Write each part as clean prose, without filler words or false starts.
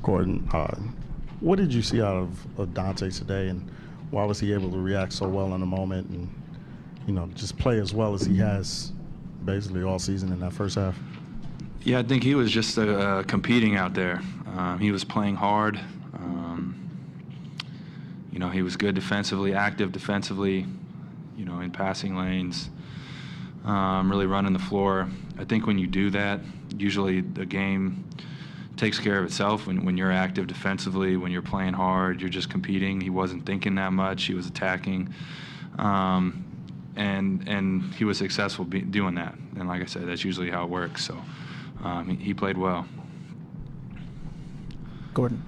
Gordon, what did you see out of Dante today, and why was he able to react so well in the moment and, just play as well as he has basically all season in that first half? Yeah, I think he was just competing out there. He was playing hard. He was good defensively, active defensively, in passing lanes, really running the floor. I think when you do that, usually the game takes care of itself. When you're active defensively, when you're playing hard, you're just competing. He wasn't thinking that much. He was attacking. And he was successful doing that. And like I said, that's usually how it works. So he played well. Gordon.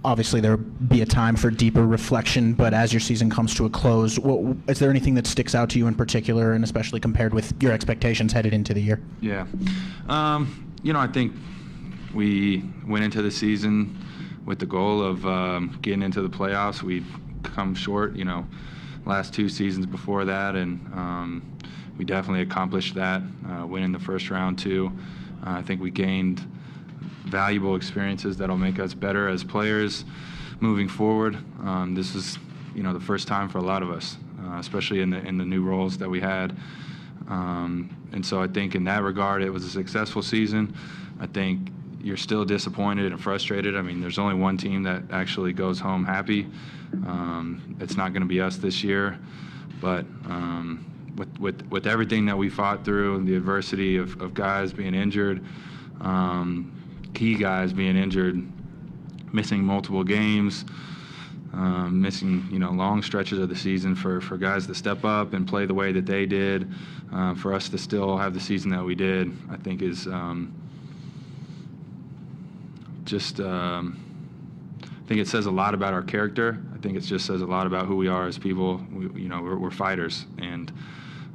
Obviously, there will be a time for deeper reflection, but as your season comes to a close, is there anything that sticks out to you in particular, and especially compared with your expectations headed into the year? Yeah. I think we went into the season with the goal of getting into the playoffs. We'd come short, last two seasons before that, and we definitely accomplished that, winning the first round too. I think we gained valuable experiences that'll make us better as players moving forward. This is, the first time for a lot of us, especially in the new roles that we had. And so I think in that regard, it was a successful season. I think you're still disappointed and frustrated. I mean, there's only one team that actually goes home happy. It's not going to be us this year, but with everything that we fought through and the adversity of guys being injured, key guys being injured, missing multiple games, missing long stretches of the season for guys to step up and play the way that they did, for us to still have the season that we did, I think is I think it says a lot about our character. I think it just says a lot about who we are as people. We're fighters, and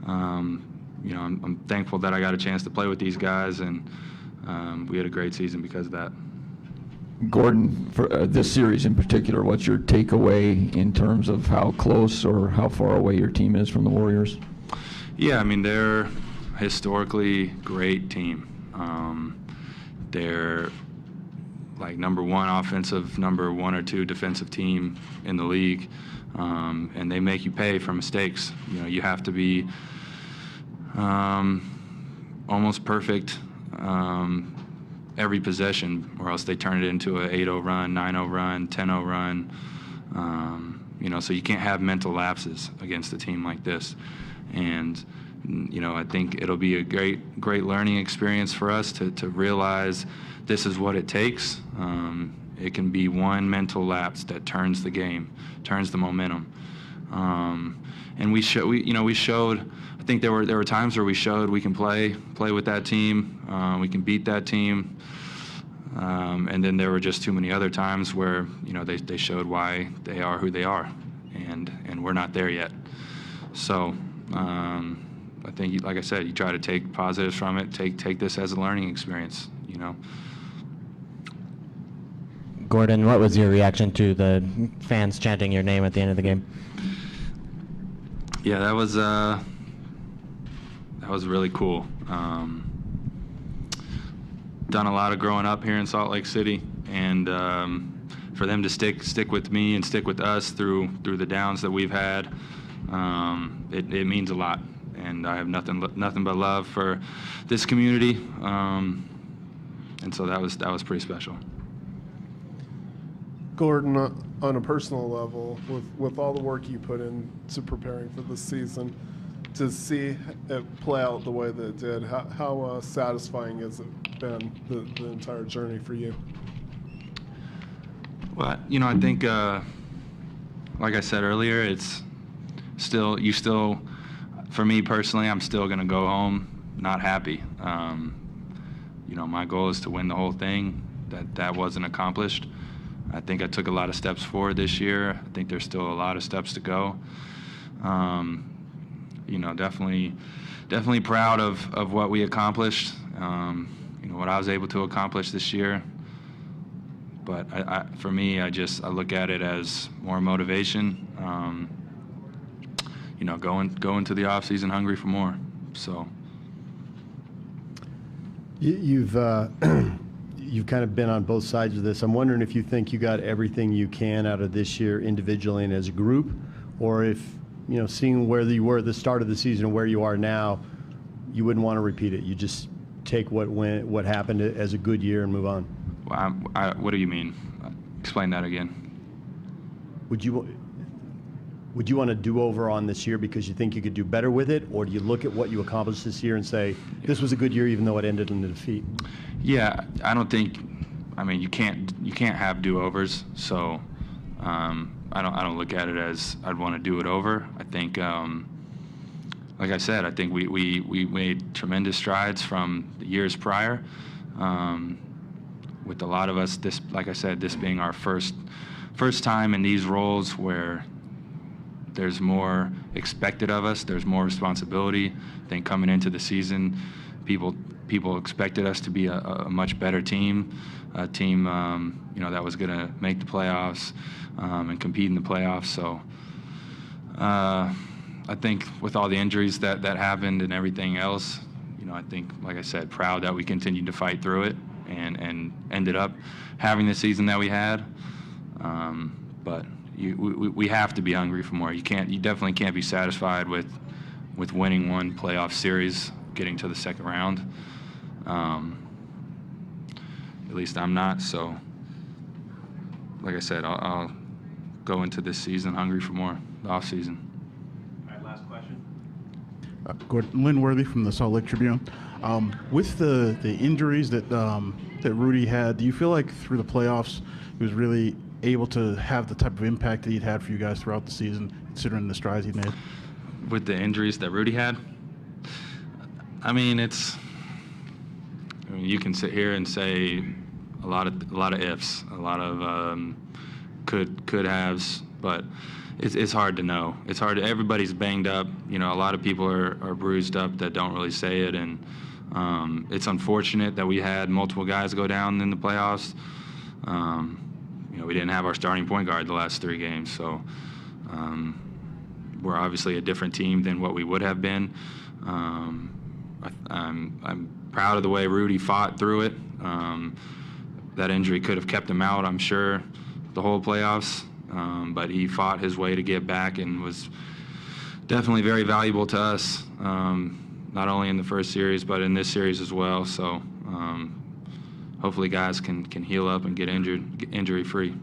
I'm thankful that I got a chance to play with these guys, and we had a great season because of that. Gordon, for this series in particular, what's your takeaway in terms of how close or how far away your team is from the Warriors? Yeah, I mean, they're a historically great team. They're like number one offensive, number one or two defensive team in the league, and they make you pay for mistakes. You have to be almost perfect every possession, or else they turn it into an 8-0 run, 9-0 run, 10-0 run. So you can't have mental lapses against a team like this. And I think it'll be a great learning experience for us to realize this is what it takes. It can be one mental lapse that turns the game, turns the momentum. And we showed. I think there were times where we showed we can play with that team, we can beat that team, and then there were just too many other times where they showed why they are who they are, and we're not there yet. So I think, like I said, you try to take positives from it, take this as a learning experience. Gordon, what was your reaction to the fans chanting your name at the end of the game? Yeah, that was really cool. Done a lot of growing up here in Salt Lake City, and for them to stick with me and stick with us through the downs that we've had, it means a lot. And I have nothing but love for this community, and so that was pretty special. Gordon, on a personal level, with all the work you put into preparing for this season, to see it play out the way that it did, how satisfying has it been, the entire journey for you? Well, I think, like I said earlier, it's still, for me personally, I'm still going to go home not happy. My goal is to win the whole thing. That wasn't accomplished. I think I took a lot of steps forward this year. I think there's still a lot of steps to go. Definitely proud of what we accomplished, what I was able to accomplish this year. But for me, I look at it as more motivation, going to the off season hungry for more. So You've you've kind of been on both sides of this. I'm wondering if you think you got everything you can out of this year individually and as a group, or if, seeing where you were at the start of the season and where you are now, you wouldn't want to repeat it. You just take what happened as a good year and move on. Well, what do you mean? Explain that again. Would you want to do over on this year because you think you could do better with it, or do you look at what you accomplished this year and say this was a good year even though it ended in a defeat? Yeah, I don't think. I mean, you can't have do-overs. So I don't look at it as I'd want to do it over. I think, like I said, I think we made tremendous strides from the years prior. With a lot of us, like I said, this being our first time in these roles where there's more expected of us, there's more responsibility. I think coming into the season, people expected us to be a much better team, a team that was going to make the playoffs and compete in the playoffs. So I think with all the injuries that happened and everything else, I think, like I said, proud that we continued to fight through it and ended up having the season that we had. But we have to be hungry for more. You definitely can't be satisfied with winning one playoff series, getting to the second round. At least I'm not. So, like I said, I'll go into this season hungry for more, the off season. All right, last question. Gordon, Lynn Worthy from the Salt Lake Tribune. With the injuries that Rudy had, do you feel like through the playoffs he was really able to have the type of impact that he'd had for you guys throughout the season, considering the strides he made? With the injuries that Rudy had, I mean, you can sit here and say a lot of ifs, a lot of could haves, but it's hard to know. It's hard. Everybody's banged up. A lot of people are bruised up that don't really say it, and it's unfortunate that we had multiple guys go down in the playoffs. We didn't have our starting point guard the last 3 games, so we're obviously a different team than what we would have been. I'm proud of the way Rudy fought through it. That injury could have kept him out, I'm sure, the whole playoffs, but he fought his way to get back and was definitely very valuable to us, not only in the first series but in this series as well. So hopefully guys can heal up and get injury-free.